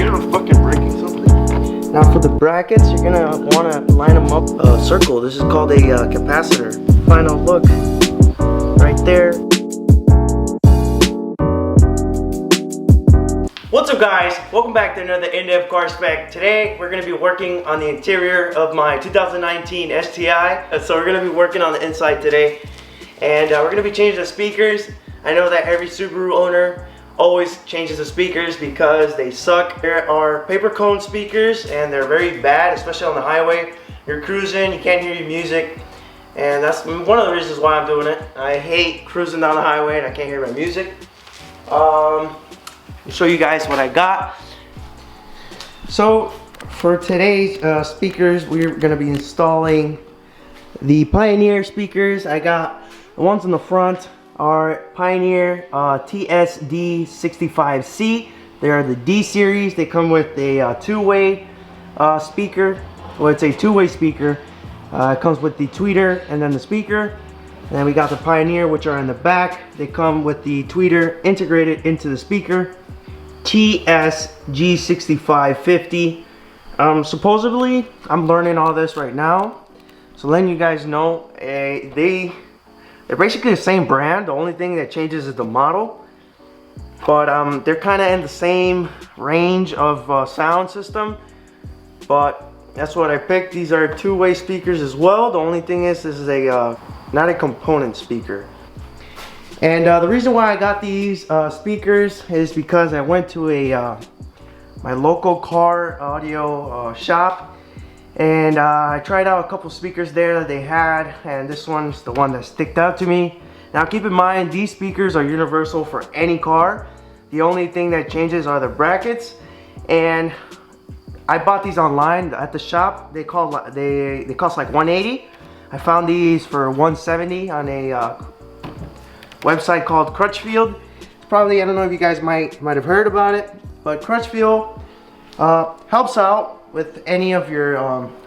scared of fucking breaking something? Now for the brackets, you're gonna wanna line them up a circle. This is called a capacitor. Final look right there. What's up guys? Welcome back to another in-depth car spec. Today we're going to be working on the interior of my 2019 STI. So we're going to be working on the inside today. And we're going to be changing the speakers. I know that every Subaru owner always changes the speakers because they suck. There are paper cone speakers and they're very bad, especially on the highway. You're cruising, you can't hear your music. And that's one of the reasons why I'm doing it. I hate cruising down the highway and I can't hear my music. Show you guys what I got. So for today's speakers, we're going to be installing the Pioneer speakers. I got the ones in the front are Pioneer TSD65C. They are the D series. They come with a two-way speaker. Well, it's a two-way speaker. It comes with the tweeter and then the speaker. And then we got the Pioneer, which are in the back. They come with the tweeter integrated into the speaker. TSG6550. Supposedly, I'm learning all this right now. So letting you guys know, they're basically the same brand. The only thing that changes is the model. But they're kind of in the same range of sound system. But that's what I picked. These are two-way speakers as well. The only thing is, this is a not a component speaker. And the reason why I got these speakers is because I went to a my local car audio shop, and I tried out a couple speakers there that they had, and this one's the one that sticked out to me. Now keep in mind, these speakers are universal for any car. The only thing that changes are the brackets, and I bought these online at the shop. They cost like $180. I found these for $170 on a website called Crutchfield. Probably, I don't know if you guys might have heard about it, but Crutchfield helps out with any of your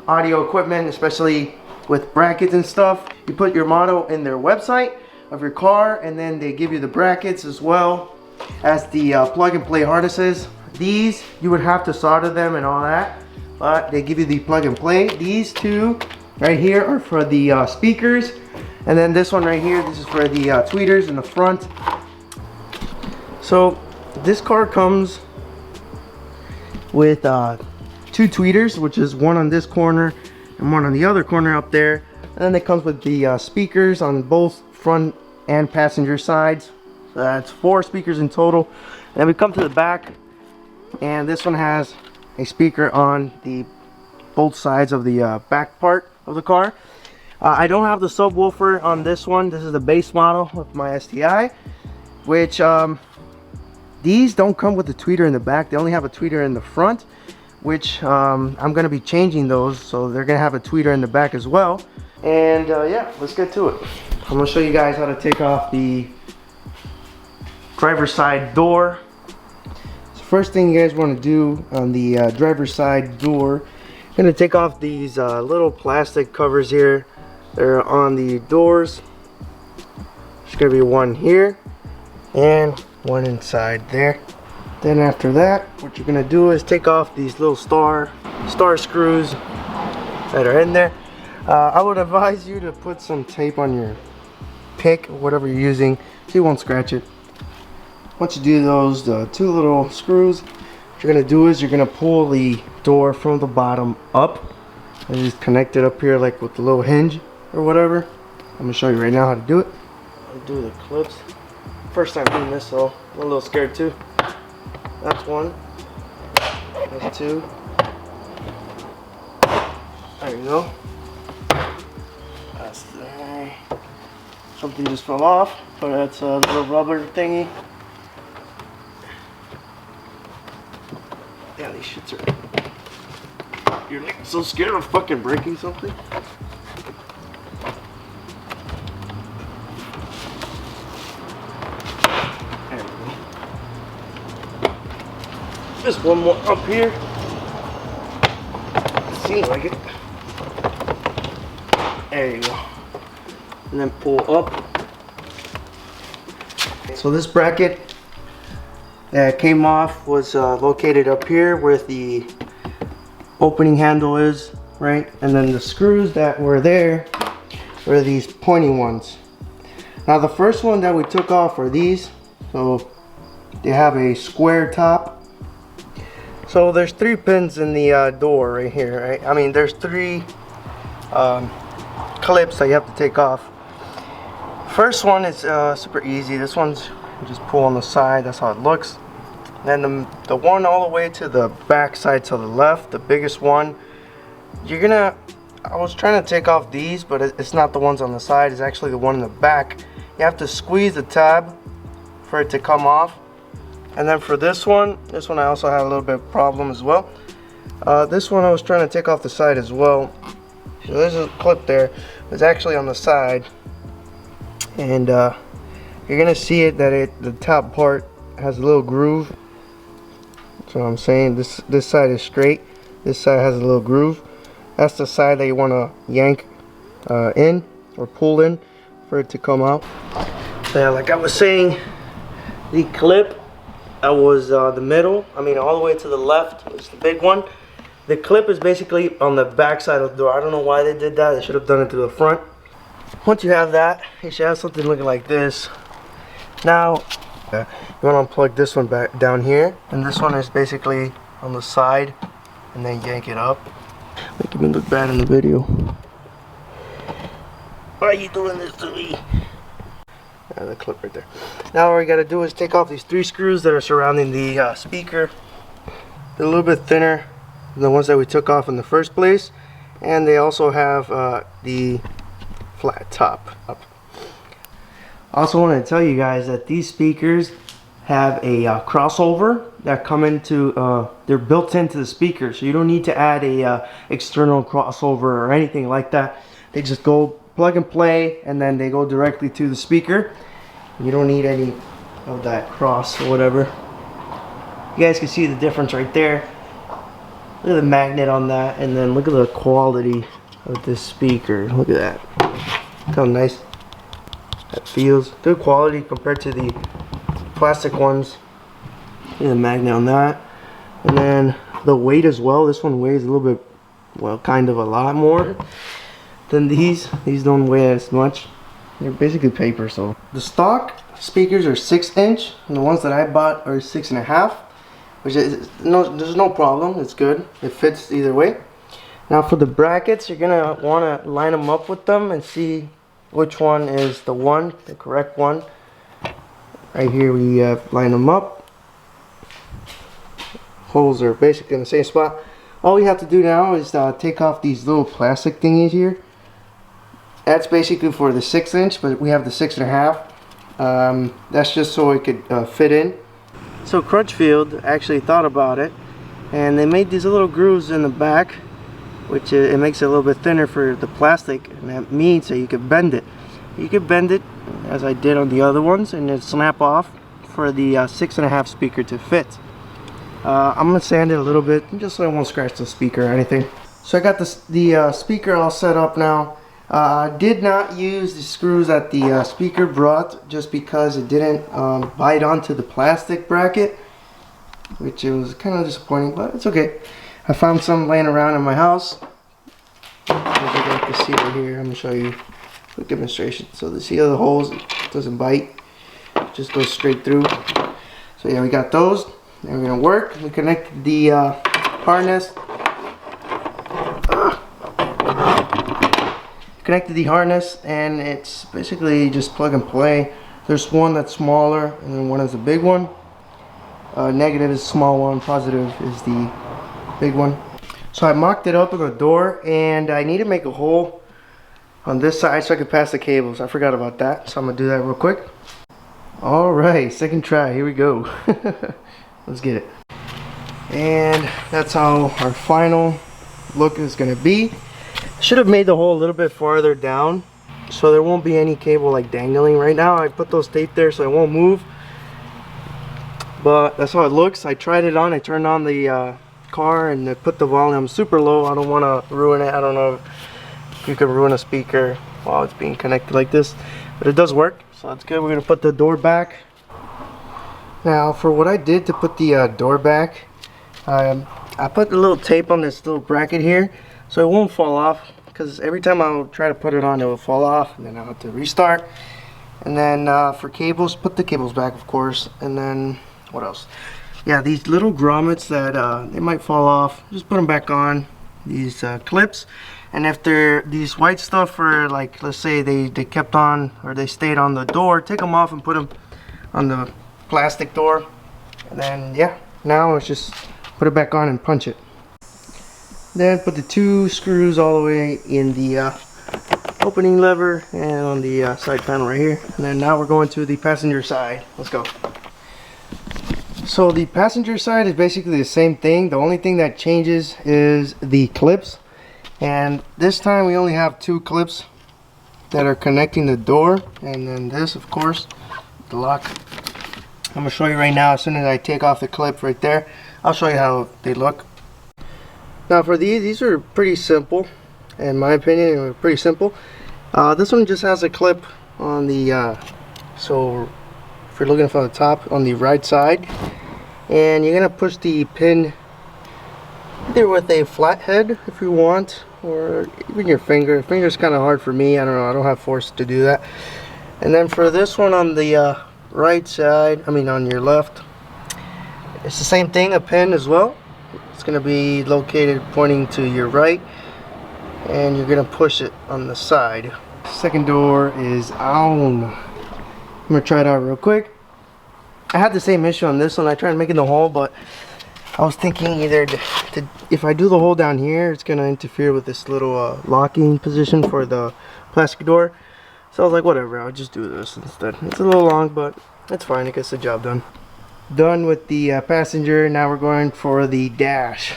audio equipment, especially with brackets and stuff. You put your model in their website of your car, and then they give you the brackets as well as the plug and play harnesses. These, you would have to solder them and all that, but they give you the plug and play. These two right here are for the speakers. And then this one right here, this is for the tweeters in the front. So this car comes with two tweeters, which is one on this corner and one on the other corner up there. And then it comes with the speakers on both front and passenger sides. So that's 4 speakers in total. And then we come to the back, and this one has a speaker on the both sides of the back part of the car. I don't have the subwoofer on this one. This is the base model of my STI, which these don't come with the tweeter in the back. They only have a tweeter in the front, which I'm going to be changing those, so they're going to have a tweeter in the back as well. And yeah, let's get to it. I'm going to show you guys how to take off the driver's side door. So first thing you guys want to do on the driver's side door, I'm going to take off these little plastic covers here. They're on the doors. There's going to be one here and one inside there. Then after that, what you're going to do is take off these little star screws that are in there. I would advise you to put some tape on your pick, whatever you're using, so you won't scratch it. Once you do those, the 2 little screws, what you're going to do is you're going to pull the door from the bottom up and just connect it up here like with the little hinge or whatever. I'm going to show you right now how to do it. I'll do the clips. First time doing this, so I'm a little scared too. That's one. That's 2. There you go. That's 3. Something just fell off, but that's a little rubber thingy. Yeah, these shits are... You're like so scared of fucking breaking something? There we go. Just one more up here. Seems like it. There you go. And then pull up. So this bracket that came off was located up here where the opening handle is, right? And then the screws that were there were these pointy ones. Now the first one that we took off are these. So they have a square top. So there's 3 pins in the door right here, right? I mean, there's 3 clips that you have to take off. First one is super easy. This one's you just pull on the side. That's how it looks. Then the one all the way to the back side to the left, the biggest one, I was trying to take off these, but it's not the ones on the side. It's actually the one in the back. You have to squeeze the tab for it to come off. And then for this one I also had a little bit of problem as well. This one I was trying to take off the side as well. So there's a clip there. It's actually on the side, and you're gonna see it that the top part has a little groove. That's what I'm saying. This side is straight. This side has a little groove. That's the side that you want to yank in or pull in for it to come out. So yeah, like I was saying, the clip was the middle. I mean, all the way to the left is the big one. The clip is basically on the back side of the door. I don't know why they did that. They should have done it to the front. Once you have that, you should have something looking like this. Now, you want to unplug this one back down here, and this one is basically on the side, and then yank it up. Making me look bad in the video. Why are you doing this to me? The clip right there. Now all we got to do is take off these 3 screws that are surrounding the speaker. They're a little bit thinner than the ones that we took off in the first place, and they also have the flat top up. I also want to tell you guys that these speakers have a crossover that come into they're built into the speaker, so you don't need to add a external crossover or anything like that. They just go plug and play, and then they go directly to the speaker. You don't need any of that cross or whatever. You guys can see the difference right there. Look at the magnet on that, and then look at the quality of this speaker. Look at that. Look how nice that feels. Good quality compared to the plastic ones. Look at the magnet on that. And then the weight as well. This one weighs a little bit, well, kind of a lot more than these. These don't weigh as much. They're basically paper. So the stock speakers are 6-inch, and the ones that I bought are 6.5, which is there's no problem. It's good. It fits either way. Now for the brackets, you're gonna want to line them up with them and see which one is the correct one. Right here we line them up. Holes are basically in the same spot. All we have to do now is take off these little plastic thingies here. That's basically for the 6-inch, but we have the 6.5. That's just so it could fit in. So Crutchfield actually thought about it, and they made these little grooves in the back, which it makes it a little bit thinner for the plastic, and that means that you could bend it. You could bend it as I did on the other ones, and then snap off for the 6.5 speaker to fit. I'm gonna sand it a little bit just so I won't scratch the speaker or anything. So I got the speaker all set up now. Did not use the screws that the speaker brought just because it didn't bite onto the plastic bracket, which it was kind of disappointing, but it's okay. I found some laying around in my house. As you guys can see right here, I'm gonna show you a quick demonstration. So the see the holes, it doesn't bite, it just goes straight through. So yeah, we got those. Now we're gonna work. We connected the harness. Connected the harness, and it's basically just plug and play. There's one that's smaller, and then one is a big one. Negative is the small one, positive is the big one. So I mocked it up on the door, and I need to make a hole on this side so I can pass the cables. I forgot about that, so I'm gonna do that real quick. Alright, second try, here we go. Let's get it. And that's how our final look is gonna be. Should have made the hole a little bit farther down so there won't be any cable like dangling. Right now I put those tape there so it won't move, but that's how it looks. I tried it on, I turned on the car and I put the volume super low. I don't want to ruin it. I don't know if you could ruin a speaker while it's being connected like this, but it does work, so that's good. We're gonna put the door back. Now for what I did to put the door back, I put a little tape on this little bracket here so it won't fall off, because every time I'll try to put it on it will fall off and then I'll have to restart. And then for cables, put the cables back of course. And then what else? Yeah, these little grommets that they might fall off, just put them back on, these clips. And if they're these white stuff, or like let's say they kept on or they stayed on the door, take them off and put them on the plastic door. And then yeah, now it's just put it back on and punch it. Then put the 2 screws all the way in the opening lever and on the side panel right here. And then now we're going to the passenger side. Let's go. So the passenger side is basically the same thing. The only thing that changes is the clips. And this time we only have 2 clips that are connecting the door. And then this, of course, the lock. I'm going to show you right now. As soon as I take off the clip right there, I'll show you how they look. Now for these are pretty simple. In my opinion, they're pretty simple. This one just has a clip on the, so if you're looking from the top, on the right side. And you're going to push the pin either with a flat head if you want, or even your finger. Finger's kind of hard for me. I don't know. I don't have force to do that. And then for this one on the right side, on your left, it's the same thing, a pin as well. It's going to be located pointing to your right, and you're going to push it on the side. Second door is on. I'm going to try it out real quick. I had the same issue on this one. I tried making the hole, but I was thinking either if I do the hole down here, it's going to interfere with this little locking position for the plastic door. So I was like, whatever, I'll just do this instead. It's a little long, but it's fine. It gets the job done. Done with the passenger. Now we're going for the dash.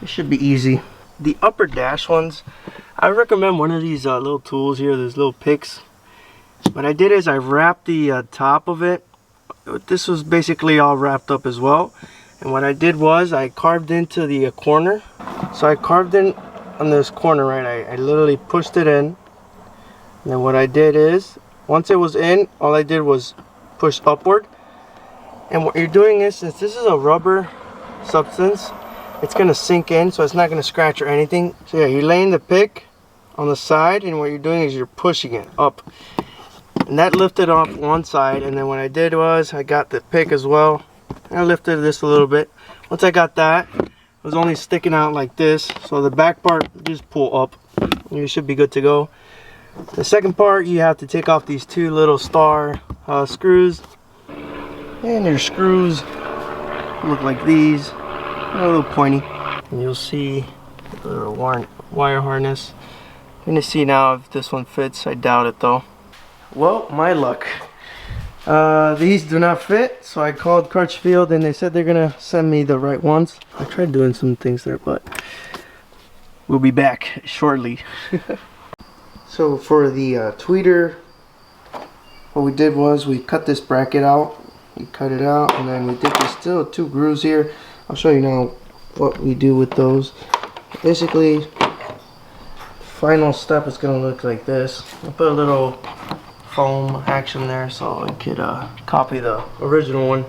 It should be easy. The upper dash ones, I recommend one of these little tools here, these little picks. What I did is I wrapped the top of it. This was basically all wrapped up as well. And what I did was I carved into the corner. So I carved in on this corner, right? I literally pushed it in. And then what I did is, once it was in, all I did was push upward. And what you're doing is, since this is a rubber substance, it's going to sink in, so it's not going to scratch or anything. So yeah, you're laying the pick on the side, and what you're doing is you're pushing it up. And that lifted off one side, and then what I did was I got the pick as well. And I lifted this a little bit. Once I got that, it was only sticking out like this. So the back part, just pull up. And you should be good to go. The second part, you have to take off these 2 little star screws. And your screws look like these. A little pointy. And you'll see a little wire harness. You're gonna see now if this one fits. I doubt it though. Well, my luck. These do not fit, so I called Crutchfield and they said they're gonna send me the right ones. I tried doing some things there, but we'll be back shortly. So for the tweeter, what we did was we cut this bracket out. We cut it out, and then we did there's still 2 grooves here. I'll show you now what we do with those. Basically, the final step is gonna look like this. I'll put a little foam action there so I could copy the original one.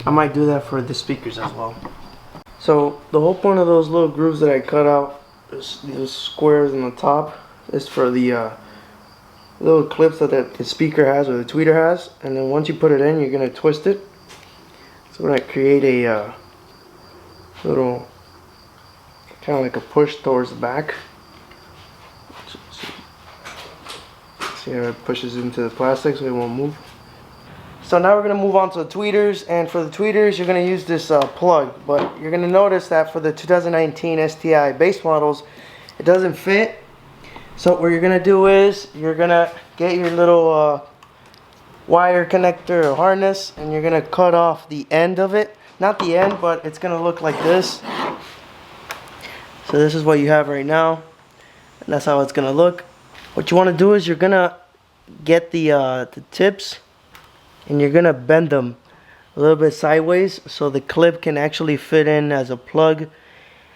I might do that for the speakers as well. So the whole point of those little grooves that I cut out, these squares on the top, is for the little clips that the speaker has or the tweeter has. And then once you put it in, you're going to twist it. So we're going to create a little kind of like a push towards the back. See how it pushes into the plastic so it won't move. So now we're going to move on to the tweeters, and for the tweeters you're going to use this plug, but you're going to notice that for the 2019 STI base models it doesn't fit. So what you're going to do is you're going to get your little wire connector or harness, and you're going to cut off the end of it. Not the end, but it's going to look like this. So this is what you have right now, and that's how it's going to look. What you want to do is you're going to get the tips, and you're going to bend them a little bit sideways so the clip can actually fit in as a plug.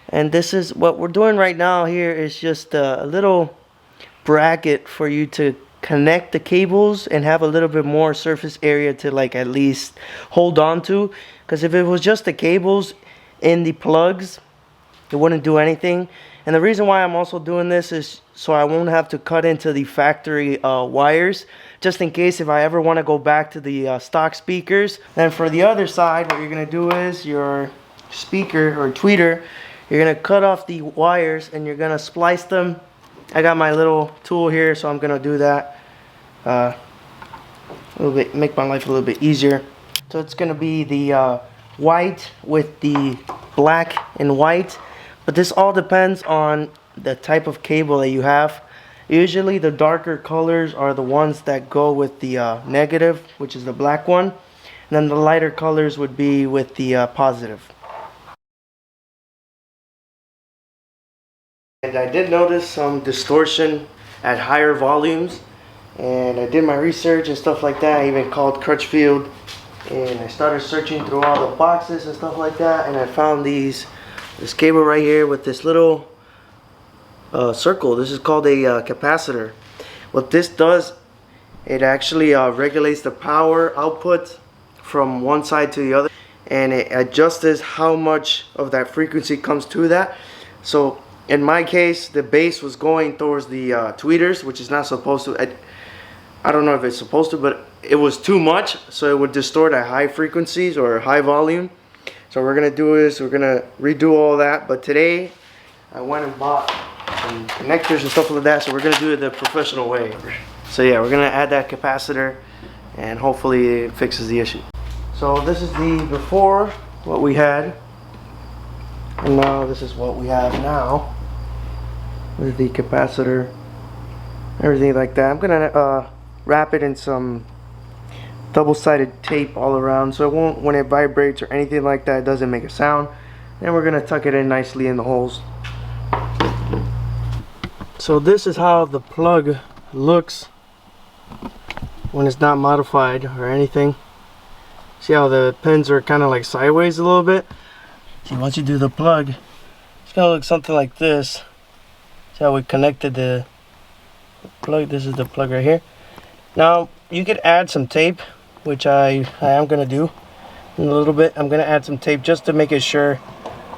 And this is what we're doing right now. Here is just a little bracket for you to connect the cables and have a little bit more surface area to like at least hold on to, because if it was just the cables in the plugs, it wouldn't do anything. And the reason why I'm also doing this is so I won't have to cut into the factory wires, just in case if I ever want to go back to the stock speakers. Then for the other side, what you're going to do is your speaker or tweeter, you're going to cut off the wires and you're going to splice them. I got my little tool here, so I'm going to do that a little bit, make my life a little bit easier. So it's going to be the white with the black and white. But this all depends on the type of cable that you have. Usually the darker colors are the ones that go with the negative, which is the black one. And then the lighter colors would be with the positive. And I did notice some distortion at higher volumes. And I did my research and stuff like that. I even called Crutchfield. And I started searching through all the boxes and stuff like that. And I found this cable right here with this little circle. This is called a capacitor. What this does, it actually regulates the power output from one side to the other, and it adjusts how much of that frequency comes to that. So in my case, the bass was going towards the tweeters, which is not supposed to. I don't know if it's supposed to, but it was too much, so it would distort at high frequencies or high volume. So what we're gonna do is we're gonna redo all that. But today I went and bought some connectors and stuff like that, so we're gonna do it the professional way. So yeah, we're gonna add that capacitor and hopefully it fixes the issue. So this is the before, what we had, and now this is what we have now with the capacitor, everything like that. I'm gonna wrap it in some double-sided tape all around, so it won't, when it vibrates or anything like that, it doesn't make a sound. Then we're gonna tuck it in nicely in the holes. So this is how the plug looks when it's not modified or anything. See how the pins are kind of like sideways a little bit? See, once you do the plug, it's gonna look something like this. See how we connected the plug? This is the plug right here. Now you could add some tape, which I am gonna do in a little bit. I'm gonna add some tape just to make it sure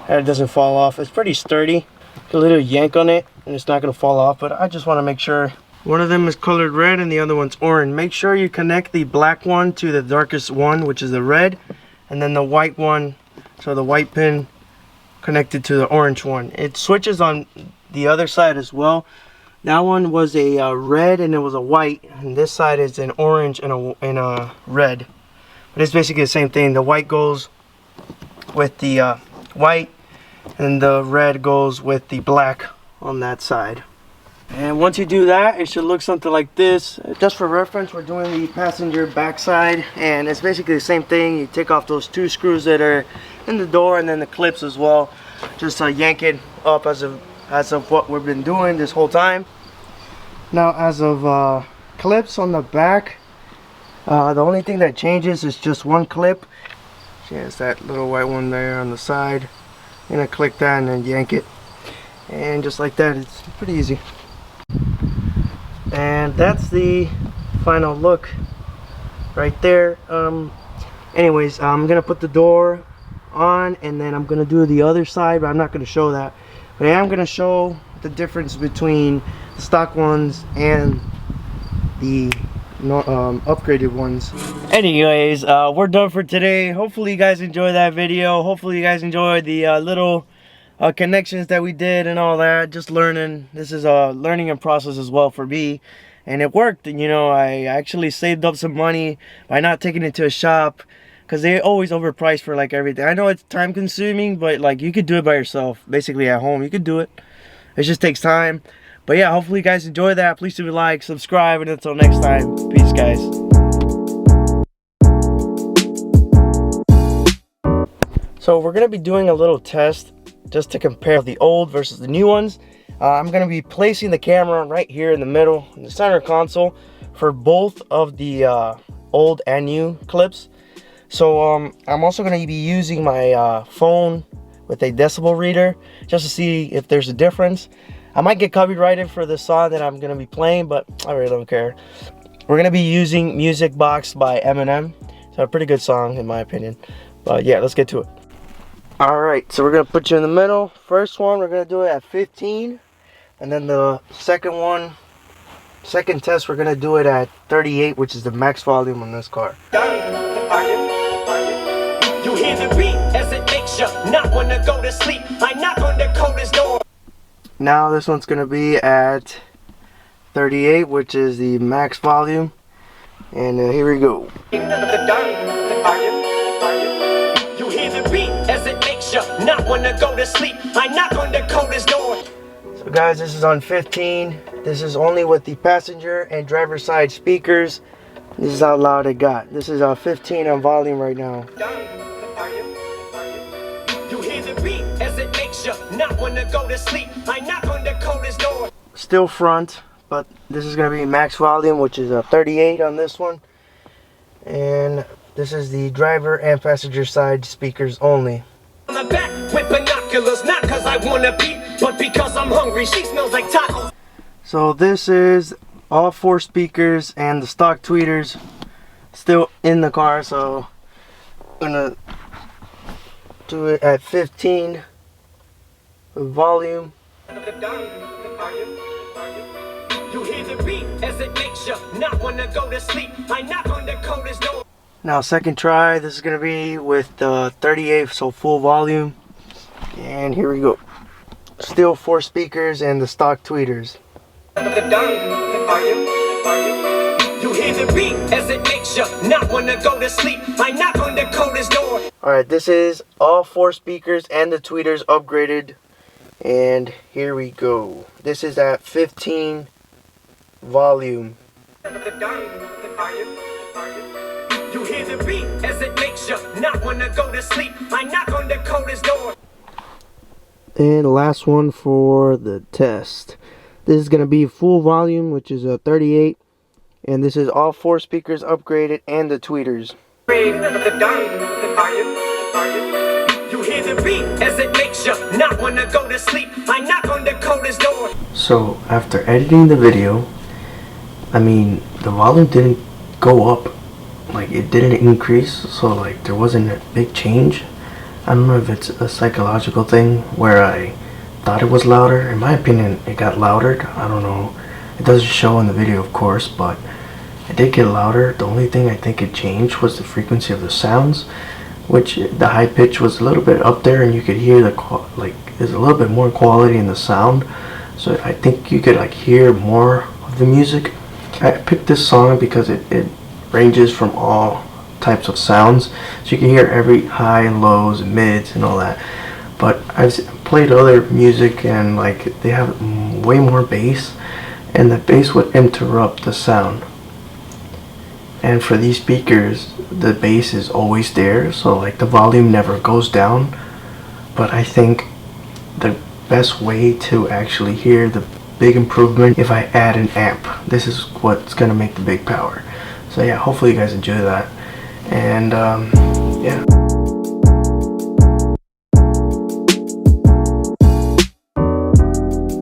that it doesn't fall off. It's pretty sturdy. A little yank on it and it's not gonna fall off, but I just want to make sure. One of them is colored red and the other one's orange. Make sure you connect the black one to the darkest one, which is the red, and then the white one, so the white pin connected to the orange one. It switches on the other side as well. That one was a red and it was a white, and this side is an orange and a red. But it's basically the same thing. The white goes with the white, and the red goes with the black on that side. And once you do that, it should look something like this. Just for reference, we're doing the passenger backside, and it's basically the same thing. You take off those two screws that are in the door, and then the clips as well. Just yank it up as of what we've been doing this whole time. Now, as of clips on the back, the only thing that changes is just one clip. It's that little white one there on the side. I'm gonna click that and then yank it, and just like that, it's pretty easy. And that's the final look right there. Anyways, I'm gonna put the door on, and then I'm gonna do the other side, but I'm not gonna show that. But I am gonna show the difference between the stock ones and the upgraded ones. Anyways, we're done for today. Hopefully you guys enjoyed that video. Hopefully you guys enjoyed the little connections that we did and all that. Just learning. This is a learning process as well for me, and it worked. And you know, I actually saved up some money by not taking it to a shop, because they always overprice for like everything. I know it's time consuming, but like you could do it by yourself, basically at home. You could do it. It just takes time. But yeah, hopefully you guys enjoy that. Please do like, subscribe, and until next time, peace guys. So we're gonna be doing a little test just to compare the old versus the new ones. I'm gonna be placing the camera right here in the middle, in the center console, for both of the old and new clips. So I'm also gonna be using my phone with a decibel reader just to see if there's a difference. I might get copyrighted for the song that I'm gonna be playing, but I really don't care. We're gonna be using Music Box by Eminem. So a pretty good song in my opinion. But yeah, let's get to it. Alright, so we're gonna put you in the middle. First one, we're gonna do it at 15. And then the second test, we're gonna do it at 38, which is the max volume on this car. You hear the beat as it makes you not wanna go to sleep. I knock on the coldest door. Now this one's gonna be at 38, which is the max volume. And here we go. You hear the beat as it makes you not wanna go to sleep. I knock on the coldest door. So guys, this is on 15. This is only with the passenger and driver side speakers. This is how loud it got. This is 15 on volume right now. You hear the beat as it makes you not wanna go to sleep. I knock on the coldest door. Still front, but this is gonna be max volume, which is 38 on this one. And this is the driver and passenger side speakers only. On the back with binoculars, not cause I wanna be, but because I'm hungry. She smells like tacos. So this is all 4 speakers and the stock tweeters still in the car. So I'm gonna do it at 15 volume. You hear the beat as it makes you not wanna go to sleep. I knock on the coldest door. Now second try, this is gonna be with the 38, so full volume. And here we go. Still 4 speakers and the stock tweeters. You hear the beat as it makes you not wanna go to sleep. I knock on the coldest door. Alright, this is all 4 speakers and the tweeters upgraded. And here we go. This is at 15 volume. You hear the beat as it makes you not wanna go to sleep. I knock on the coldest door. And last one for the test. This is going to be full volume, which is 38. And this is all 4 speakers upgraded and the tweeters. You hear the beat as it makes you not wanna go to sleep. I knock on the coldest door. So after editing the video, I mean, the volume didn't go up. Like, it didn't increase. So like there wasn't a big change. I don't know if it's a psychological thing where I thought it was louder. In my opinion, it got louder. I don't know. It doesn't show in the video, of course, but it did get louder. The only thing I think it changed was the frequency of the sounds, which the high pitch was a little bit up there, and you could hear there's a little bit more quality in the sound. So I think you could like hear more of the music. I picked this song because it ranges from all types of sounds, so you can hear every high and lows and mids and all that. But I've played other music and like they have way more bass, and the bass would interrupt the sound. And for these speakers, the bass is always there, so like the volume never goes down. But I think the best way to actually hear the big improvement if I add an amp. This is what's gonna make the big power. So yeah, hopefully you guys enjoy that. And yeah.